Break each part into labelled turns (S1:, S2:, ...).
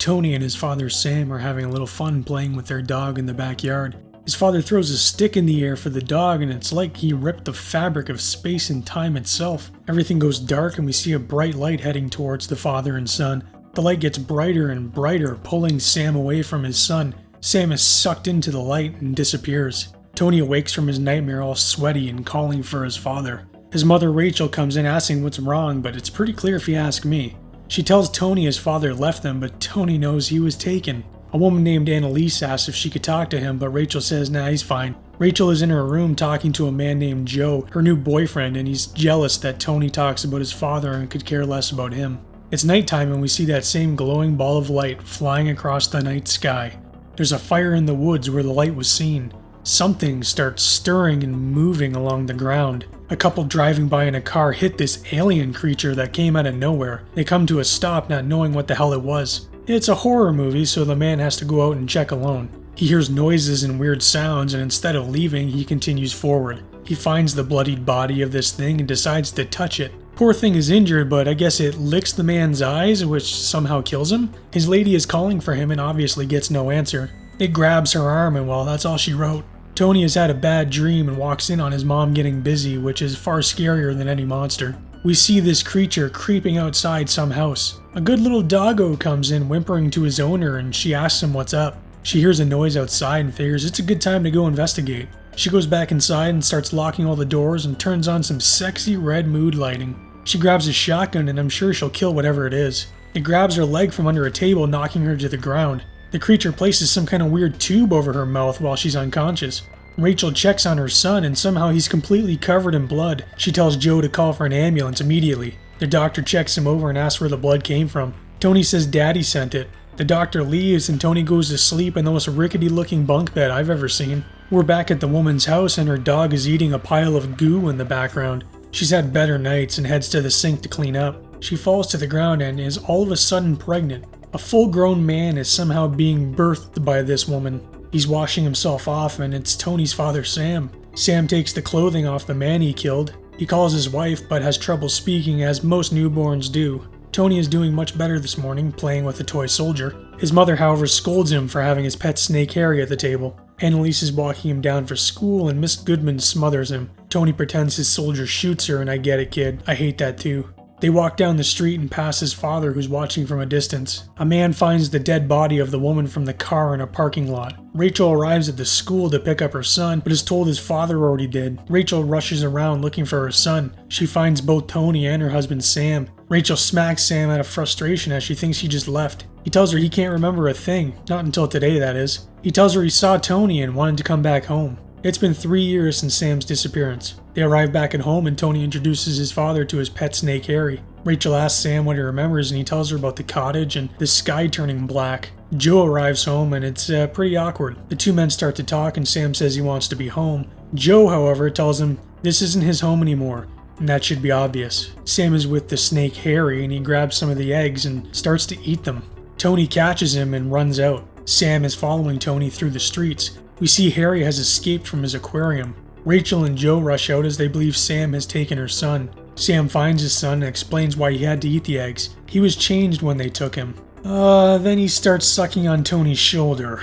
S1: Tony and his father Sam are having a little fun playing with their dog in the backyard. His father throws a stick in the air for the dog, and it's like he ripped the fabric of space and time itself. Everything goes dark and we see a bright light heading towards the father and son. The light gets brighter and brighter, pulling Sam away from his son. Sam is sucked into the light and disappears. Tony awakes from his nightmare all sweaty and calling for his father. His mother Rachel comes in asking what's wrong, but it's pretty clear if you ask me. She tells Tony his father left them, but Tony knows he was taken. A woman named Annalise asks if she could talk to him, but Rachel says nah, he's fine. Rachel is in her room talking to a man named Joe, her new boyfriend, and he's jealous that Tony talks about his father and could care less about him. It's nighttime and we see that same glowing ball of light flying across the night sky. There's a fire in the woods where the light was seen. Something starts stirring and moving along the ground. A couple driving by in a car hit this alien creature that came out of nowhere. They come to a stop not knowing what the hell it was. It's a horror movie, so the man has to go out and check alone. He hears noises and weird sounds, and instead of leaving, he continues forward. He finds the bloodied body of this thing and decides to touch it. Poor thing is injured, but I guess it licks the man's eyes, which somehow kills him. His lady is calling for him and obviously gets no answer. It grabs her arm, and well, that's all she wrote. Tony has had a bad dream and walks in on his mom getting busy, which is far scarier than any monster. We see this creature creeping outside some house. A good little doggo comes in whimpering to his owner and she asks him what's up. She hears a noise outside and figures it's a good time to go investigate. She goes back inside and starts locking all the doors and turns on some sexy red mood lighting. She grabs a shotgun and I'm sure she'll kill whatever it is. It grabs her leg from under a table, knocking her to the ground. The creature places some kind of weird tube over her mouth while she's unconscious. Rachel checks on her son and somehow he's completely covered in blood. She tells Joe to call for an ambulance immediately. The doctor checks him over and asks where the blood came from. Tony says Daddy sent it. The doctor leaves and Tony goes to sleep in the most rickety looking bunk bed I've ever seen. We're back at the woman's house and her dog is eating a pile of goo in the background. She's had better nights and heads to the sink to clean up. She falls to the ground and is all of a sudden pregnant. A full-grown man is somehow being birthed by this woman. He's washing himself off and it's Tony's father Sam. Sam takes the clothing off the man he killed. He calls his wife but has trouble speaking as most newborns do. Tony is doing much better this morning, playing with a toy soldier. His mother, however, scolds him for having his pet snake Harry at the table. Annalise is walking him down for school and Miss Goodman smothers him. Tony pretends his soldier shoots her and I get it, kid. I hate that too. They walk down the street and pass his father who's watching from a distance. A man finds the dead body of the woman from the car in a parking lot. Rachel arrives at the school to pick up her son, but is told his father already did. Rachel rushes around looking for her son. She finds both Tony and her husband Sam. Rachel smacks Sam out of frustration as she thinks he just left. He tells her he can't remember a thing, not until today that is. He tells her he saw Tony and wanted to come back home. It's been 3 years since Sam's disappearance. They arrive back at home and Tony introduces his father to his pet snake Harry. Rachel asks Sam what he remembers and he tells her about the cottage and the sky turning black. Joe arrives home and it's pretty awkward. The two men start to talk and Sam says he wants to be home. Joe, however, tells him this isn't his home anymore, and that should be obvious. Sam is with the snake Harry and he grabs some of the eggs and starts to eat them. Tony catches him and runs out. Sam is following Tony through the streets. We see Harry has escaped from his aquarium. Rachel and Joe rush out as they believe Sam has taken her son. Sam finds his son and explains why he had to eat the eggs. He was changed when they took him. Then he starts sucking on Tony's shoulder.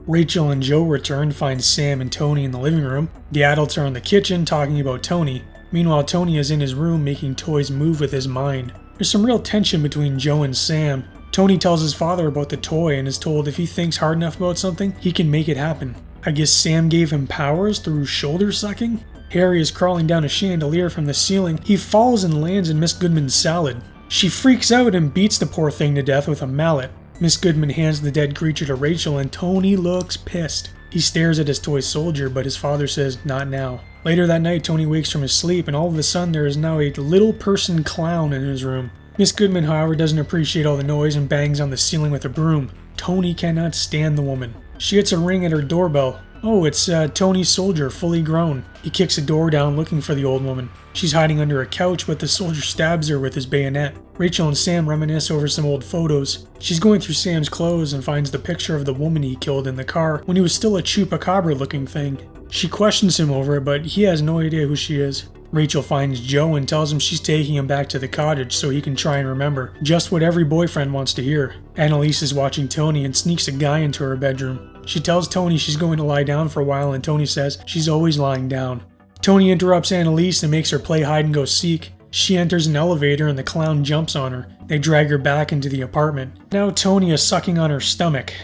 S1: Rachel and Joe return to find Sam and Tony in the living room. The adults are in the kitchen talking about Tony. Meanwhile, Tony is in his room making toys move with his mind. There's some real tension between Joe and Sam. Tony tells his father about the toy and is told if he thinks hard enough about something, he can make it happen. I guess Sam gave him powers through shoulder sucking? Harry is crawling down a chandelier from the ceiling. He falls and lands in Miss Goodman's salad. She freaks out and beats the poor thing to death with a mallet. Miss Goodman hands the dead creature to Rachel and Tony looks pissed. He stares at his toy soldier, but his father says, not now. Later that night, Tony wakes from his sleep and all of a sudden there is now a little person clown in his room. Miss Goodman, however, doesn't appreciate all the noise and bangs on the ceiling with a broom. Tony cannot stand the woman. She gets a ring at her doorbell. Oh, it's Tony's soldier, fully grown. He kicks the door down looking for the old woman. She's hiding under a couch, but the soldier stabs her with his bayonet. Rachel and Sam reminisce over some old photos. She's going through Sam's clothes and finds the picture of the woman he killed in the car when he was still a chupacabra looking thing. She questions him over it, but he has no idea who she is. Rachel finds Joe and tells him she's taking him back to the cottage so he can try and remember, just what every boyfriend wants to hear. Annalise is watching Tony and sneaks a guy into her bedroom. She tells Tony she's going to lie down for a while, and Tony says she's always lying down. Tony interrupts Annalise and makes her play hide and go seek. She enters an elevator and the clown jumps on her. They drag her back into the apartment. Now Tony is sucking on her stomach.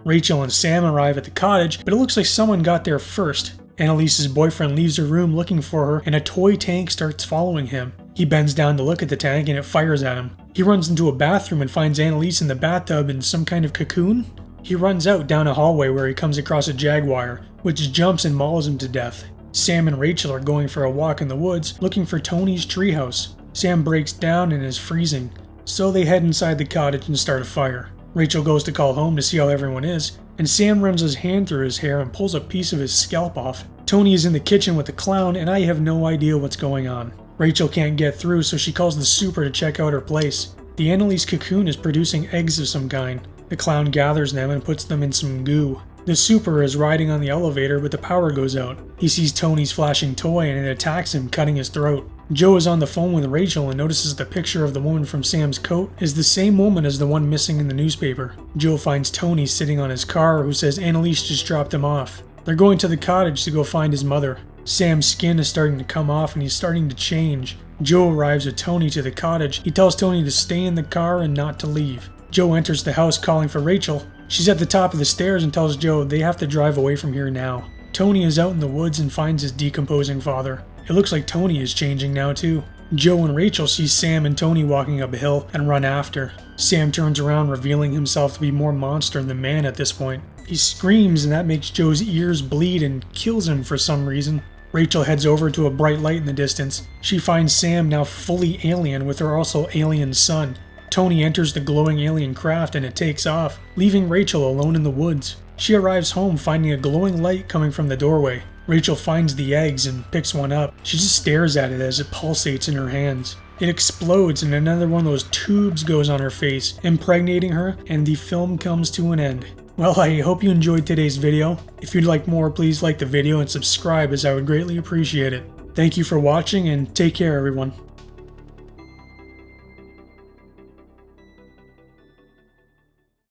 S1: Rachel and Sam arrive at the cottage, but it looks like someone got there first. Annalise's boyfriend leaves her room looking for her, and a toy tank starts following him. He bends down to look at the tank and it fires at him. He runs into a bathroom and finds Annalise in the bathtub in some kind of cocoon. He runs out down a hallway where he comes across a jaguar, which jumps and mauls him to death. Sam and Rachel are going for a walk in the woods looking for Tony's treehouse. Sam breaks down and is freezing, so they head inside the cottage and start a fire. Rachel goes to call home to see how everyone is, and Sam runs his hand through his hair and pulls a piece of his scalp off. Tony is in the kitchen with the clown, and I have no idea what's going on. Rachel can't get through, so she calls the super to check out her place. The Annalise cocoon is producing eggs of some kind. The clown gathers them and puts them in some goo. The super is riding on the elevator, but the power goes out. He sees Tony's flashing toy and it attacks him, cutting his throat. Joe is on the phone with Rachel and notices the picture of the woman from Sam's coat is the same woman as the one missing in the newspaper. Joe finds Tony sitting on his car, who says Annalise just dropped him off. They're going to the cottage to go find his mother. Sam's skin is starting to come off and he's starting to change. Joe arrives with Tony to the cottage. He tells Tony to stay in the car and not to leave. Joe enters the house calling for Rachel. She's at the top of the stairs and tells Joe they have to drive away from here now. Tony is out in the woods and finds his decomposing father. It looks like Tony is changing now too. Joe and Rachel see Sam and Tony walking up a hill and run after. Sam turns around, revealing himself to be more monster than man at this point. He screams and that makes Joe's ears bleed and kills him for some reason. Rachel heads over to a bright light in the distance. She finds Sam now fully alien with her also alien son. Tony enters the glowing alien craft and it takes off, leaving Rachel alone in the woods. She arrives home finding a glowing light coming from the doorway. Rachel finds the eggs and picks one up. She just stares at it as it pulsates in her hands. It explodes and another one of those tubes goes on her face, impregnating her, and the film comes to an end. Well, I hope you enjoyed today's video. If you'd like more, please like the video and subscribe, as I would greatly appreciate it. Thank you for watching and take care, everyone.